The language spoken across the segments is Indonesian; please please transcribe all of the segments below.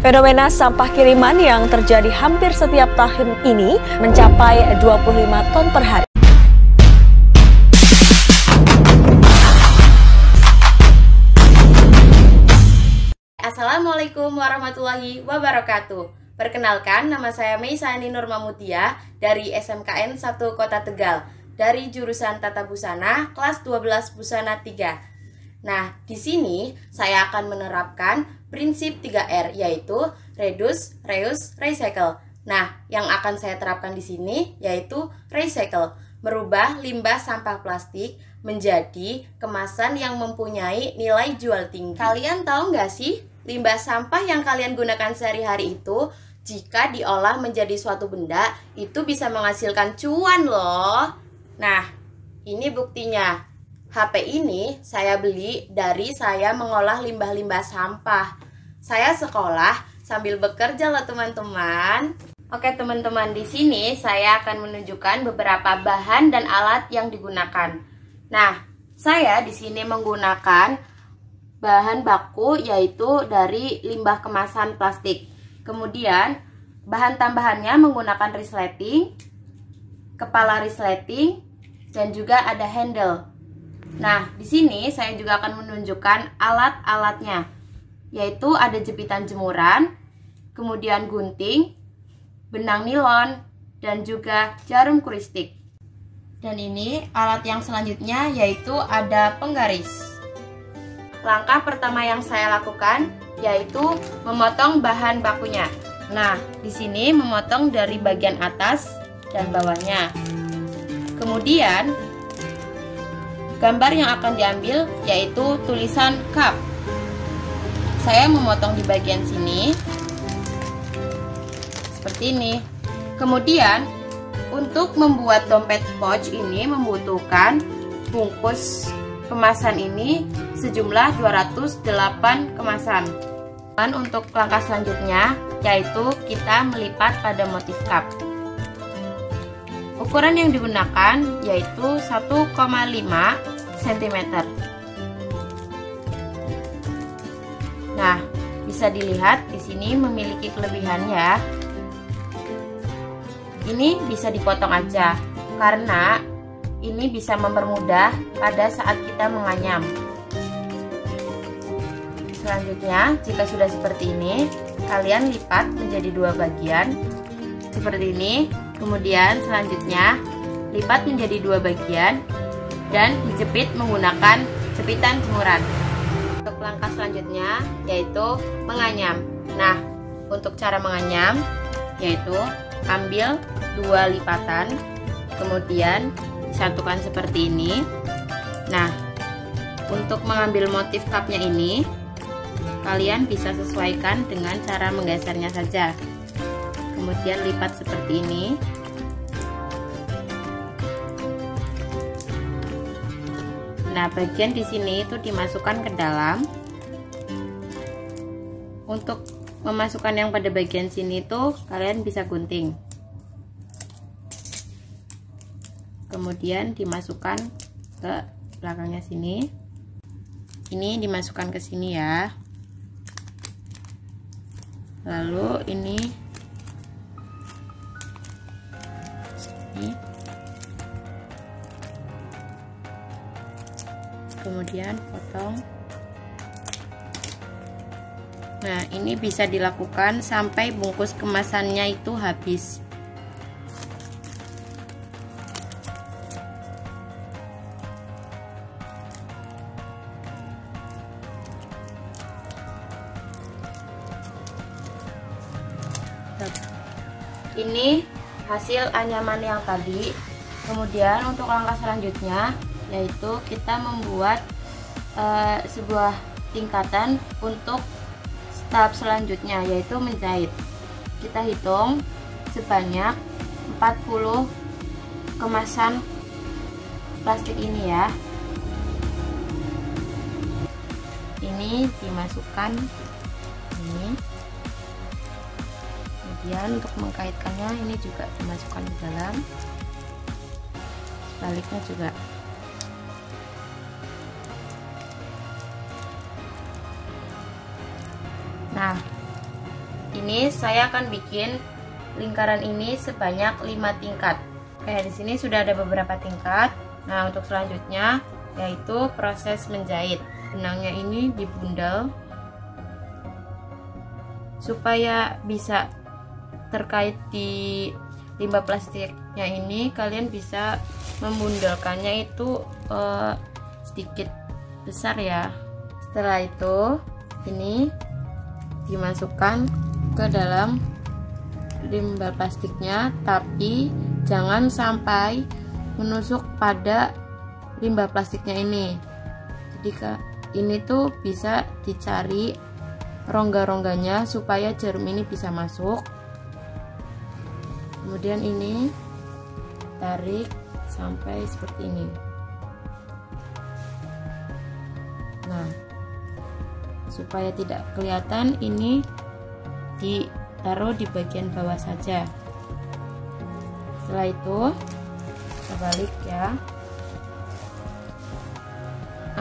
Fenomena sampah kiriman yang terjadi hampir setiap tahun ini mencapai 25 ton per hari. Assalamualaikum warahmatullahi wabarakatuh. Perkenalkan, nama saya Meisani Nurmamutia dari SMKN 1 Kota Tegal, dari jurusan Tata Busana kelas 12 Busana 3. Nah, di sini saya akan menerapkan prinsip 3R, yaitu reduce, reuse, recycle. Nah, yang akan saya terapkan di sini yaitu recycle, merubah limbah sampah plastik menjadi kemasan yang mempunyai nilai jual tinggi. Kalian tahu nggak sih, limbah sampah yang kalian gunakan sehari-hari itu jika diolah menjadi suatu benda itu bisa menghasilkan cuan loh. Nah, ini buktinya. HP ini saya beli dari saya mengolah limbah-limbah sampah. Saya sekolah sambil bekerja loh teman-teman. Oke teman-teman, di sini saya akan menunjukkan beberapa bahan dan alat yang digunakan. Nah, saya di sini menggunakan bahan baku yaitu dari limbah kemasan plastik. Kemudian bahan tambahannya menggunakan resleting, kepala resleting, dan juga ada handle. Nah, di sini saya juga akan menunjukkan alat-alatnya, yaitu ada jepitan jemuran, kemudian gunting, benang nilon, dan juga jarum kuristik. Dan ini alat yang selanjutnya yaitu ada penggaris. Langkah pertama yang saya lakukan yaitu memotong bahan bakunya. Nah, di sini memotong dari bagian atas dan bawahnya. Kemudian gambar yang akan diambil yaitu tulisan cup. Saya memotong di bagian sini seperti ini. Kemudian untuk membuat dompet pouch ini membutuhkan bungkus kemasan ini sejumlah 208 kemasan. Dan untuk langkah selanjutnya yaitu kita melipat pada motif cup. Ukuran yang digunakan yaitu 1,5 cm. Nah, bisa dilihat di sini memiliki kelebihan ya. Ini bisa dipotong aja karena ini bisa mempermudah pada saat kita menganyam. Selanjutnya, jika sudah seperti ini, kalian lipat menjadi dua bagian seperti ini. Kemudian selanjutnya lipat menjadi dua bagian dan dijepit menggunakan jepitan jemuran. Untuk langkah selanjutnya yaitu menganyam. Nah, untuk cara menganyam yaitu ambil dua lipatan, kemudian disatukan seperti ini. Nah, untuk mengambil motif cupnya ini kalian bisa sesuaikan dengan cara menggesernya saja. Kemudian lipat seperti ini. Nah, bagian di sini itu dimasukkan ke dalam. Untuk memasukkan yang pada bagian sini itu kalian bisa gunting. Kemudian dimasukkan ke belakangnya sini. Ini dimasukkan ke sini ya. Lalu ini kemudian potong. Nah, ini bisa dilakukan sampai bungkus kemasannya itu habis. Ini hasil anyaman yang tadi. Kemudian untuk langkah selanjutnya yaitu kita membuat sebuah tingkatan untuk tahap selanjutnya yaitu menjahit. Kita hitung sebanyak 40 kemasan plastik ini ya. Ini dimasukkan ini. Kemudian untuk mengkaitkannya ini juga dimasukkan ke dalam. Sebaliknya juga. Nah, ini saya akan bikin lingkaran ini sebanyak 5 tingkat. Oke, di sini sudah ada beberapa tingkat. Nah, untuk selanjutnya yaitu proses menjahit. Benangnya ini dibundel supaya bisa terkait di limbah plastiknya ini. Kalian bisa membundelkannya itu sedikit besar ya. Setelah itu ini dimasukkan ke dalam limbah plastiknya, tapi jangan sampai menusuk pada limbah plastiknya ini. Jadi ini tuh bisa dicari rongga-rongganya supaya jarum ini bisa masuk. Kemudian ini tarik sampai seperti ini. Nah, supaya tidak kelihatan, ini ditaruh di bagian bawah saja. Setelah itu kita balik ya.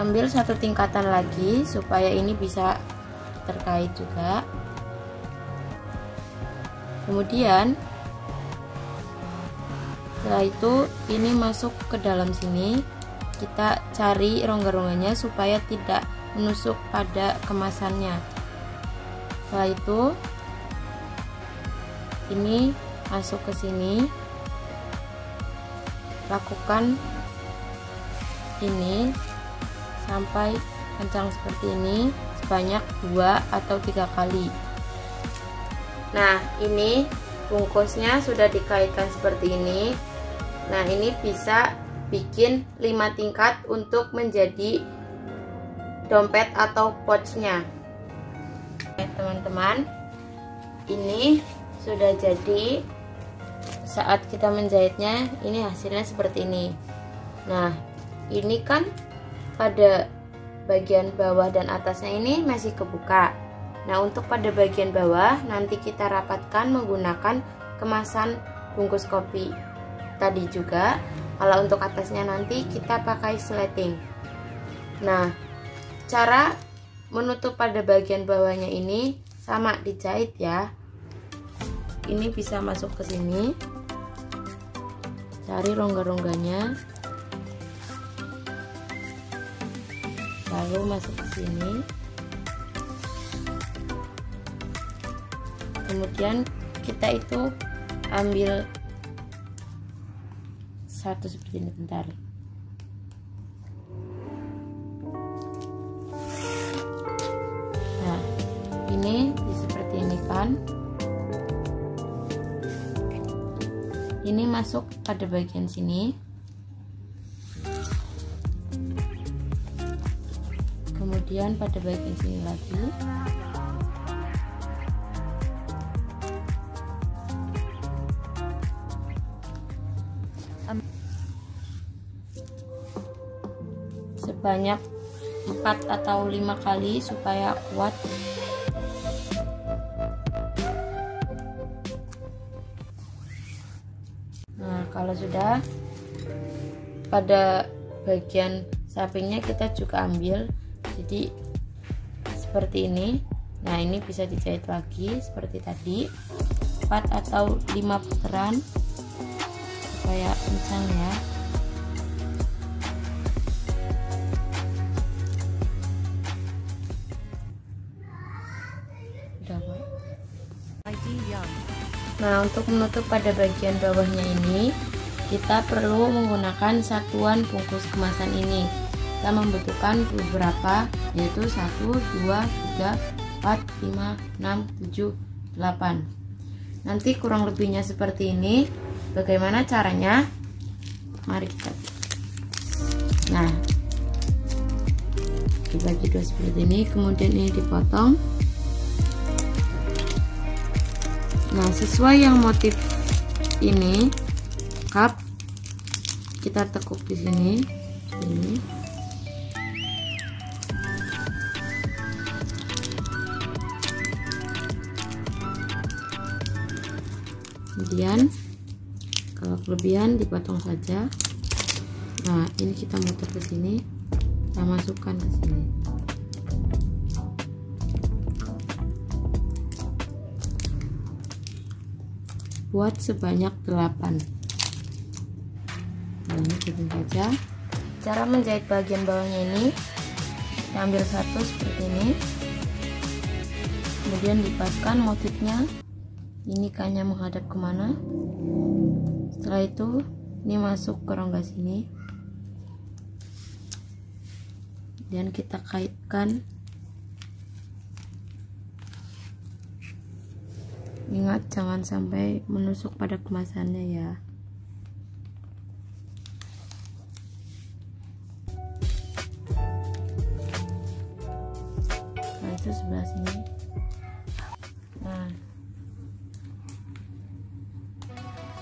Ambil satu tingkatan lagi supaya ini bisa terkait juga. Kemudian setelah itu ini masuk ke dalam sini. Kita cari rongga-rongganya supaya tidak menusuk pada kemasannya. Setelah itu ini masuk ke sini. Lakukan ini sampai kencang seperti ini sebanyak 2 atau 3 kali. Nah, ini bungkusnya sudah dikaitkan seperti ini. Nah, ini bisa bikin 5 tingkat untuk menjadi dompet atau pouchnya. Teman-teman, ini sudah jadi. Saat kita menjahitnya, ini hasilnya seperti ini. Nah, ini kan pada bagian bawah dan atasnya ini masih kebuka. Nah, untuk pada bagian bawah nanti kita rapatkan menggunakan kemasan bungkus kopi tadi juga. Kalau untuk atasnya nanti kita pakai sleting. Nah, cara menutup pada bagian bawahnya ini sama dijahit ya. Ini bisa masuk ke sini. Cari rongga-rongganya. Lalu masuk ke sini. Kemudian kita itu ambil satu seperti ini, bentar. Nah, ini seperti ini kan. Ini masuk pada bagian sini. Kemudian pada bagian sini lagi. Sebanyak 4 atau 5 kali supaya kuat. Nah, kalau sudah, pada bagian sampingnya kita juga ambil, jadi seperti ini. Nah, ini bisa dijahit lagi seperti tadi, 4 atau 5 putaran supaya kencang ya. Nah, untuk menutup pada bagian bawahnya ini, kita perlu menggunakan satuan bungkus kemasan ini. Kita membutuhkan beberapa, yaitu 1, 2, 3, 4, 5, 6, 7, 8. Nanti kurang lebihnya seperti ini. Bagaimana caranya? Mari kita. Nah, dibagi dua seperti ini, kemudian ini dipotong. Nah, sesuai yang motif ini, cup kita tekuk di sini, ini. Kemudian kalau kelebihan dipotong saja. Nah, ini kita muter ke sini, kita masukkan ke sini. buat sebanyak 8. Ini hitung saja. Cara menjahit bagian bawahnya ini, kita ambil satu seperti ini, kemudian dipaskan motifnya. Ini ikannya menghadap kemana. Setelah itu ini masuk ke rongga sini, dan kita kaitkan. Ingat jangan sampai menusuk pada kemasannya ya. Nah itu sebelah sini. Nah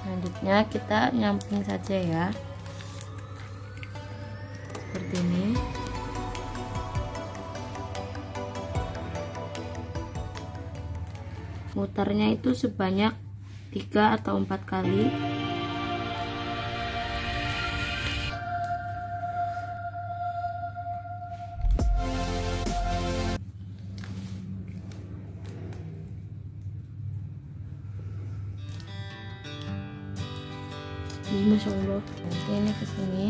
selanjutnya kita nyamping saja ya, seperti ini. Mutarnya itu sebanyak 3 atau 4 kali. Masya Allah. Nanti ini ke sini.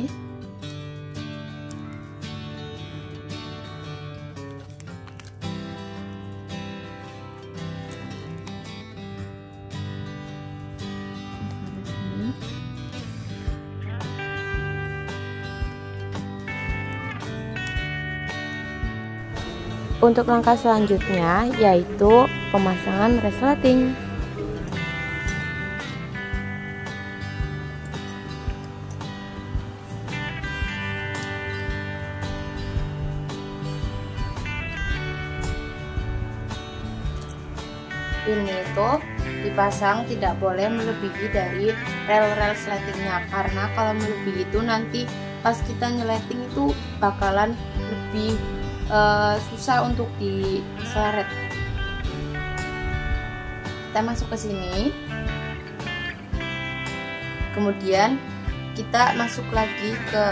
Untuk langkah selanjutnya yaitu pemasangan resleting. Ini itu dipasang tidak boleh melebihi dari rel-rel sletingnya, karena kalau melebihi itu nanti pas kita nyeleting itu bakalan lebih susah untuk diseret. Kita masuk ke sini, kemudian kita masuk lagi ke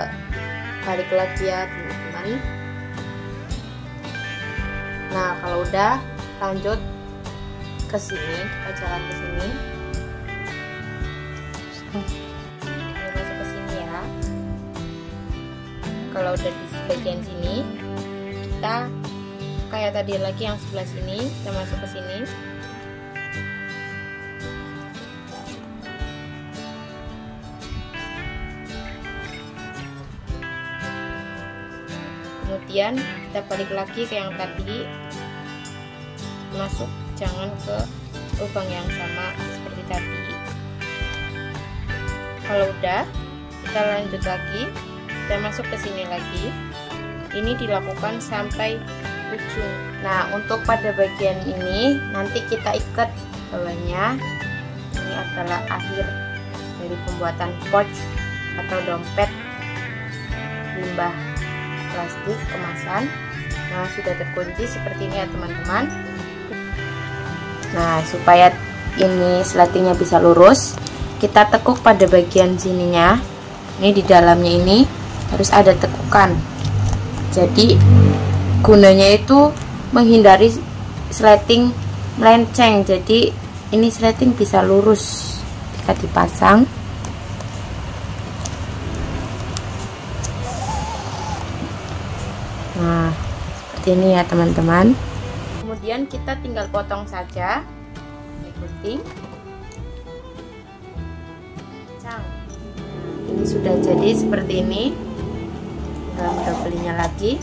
balik lagi ya teman-teman. Nah kalau udah lanjut ke sini, kita jalan ke sini. Masuk ke sini ya. Kalau udah di bagian sini, kita kayak tadi lagi yang sebelah sini, kita masuk ke sini. Kemudian kita balik lagi ke yang tadi, masuk, jangan ke lubang yang sama seperti tadi. Kalau udah, kita lanjut lagi, kita masuk ke sini lagi. Ini dilakukan sampai ujung. Nah untuk pada bagian ini nanti kita ikat bawahnya. Ini adalah akhir dari pembuatan pouch atau dompet limbah plastik kemasan. Nah sudah terkunci seperti ini ya teman-teman. Nah supaya ini sletingnya bisa lurus, kita tekuk pada bagian sininya. Ini di dalamnya ini harus ada tekukan. Jadi gunanya itu menghindari sleting melenceng. Jadi ini sleting bisa lurus jika dipasang. Nah seperti ini ya teman-teman. Kemudian kita tinggal potong saja gunting. Ini sudah jadi seperti ini. Kita belinya lagi.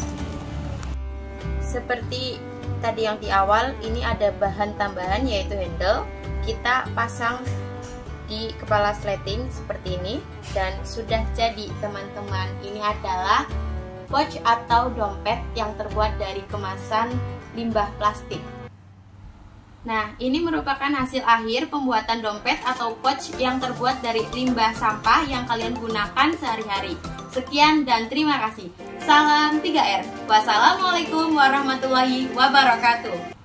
Seperti tadi yang di awal, ini ada bahan tambahan yaitu handle. Kita pasang di kepala sleting seperti ini dan sudah jadi teman-teman. Ini adalah pouch atau dompet yang terbuat dari kemasan limbah plastik. Nah, ini merupakan hasil akhir pembuatan dompet atau pouch yang terbuat dari limbah sampah yang kalian gunakan sehari-hari. Sekian dan terima kasih. Salam 3R. Wassalamualaikum warahmatullahi wabarakatuh.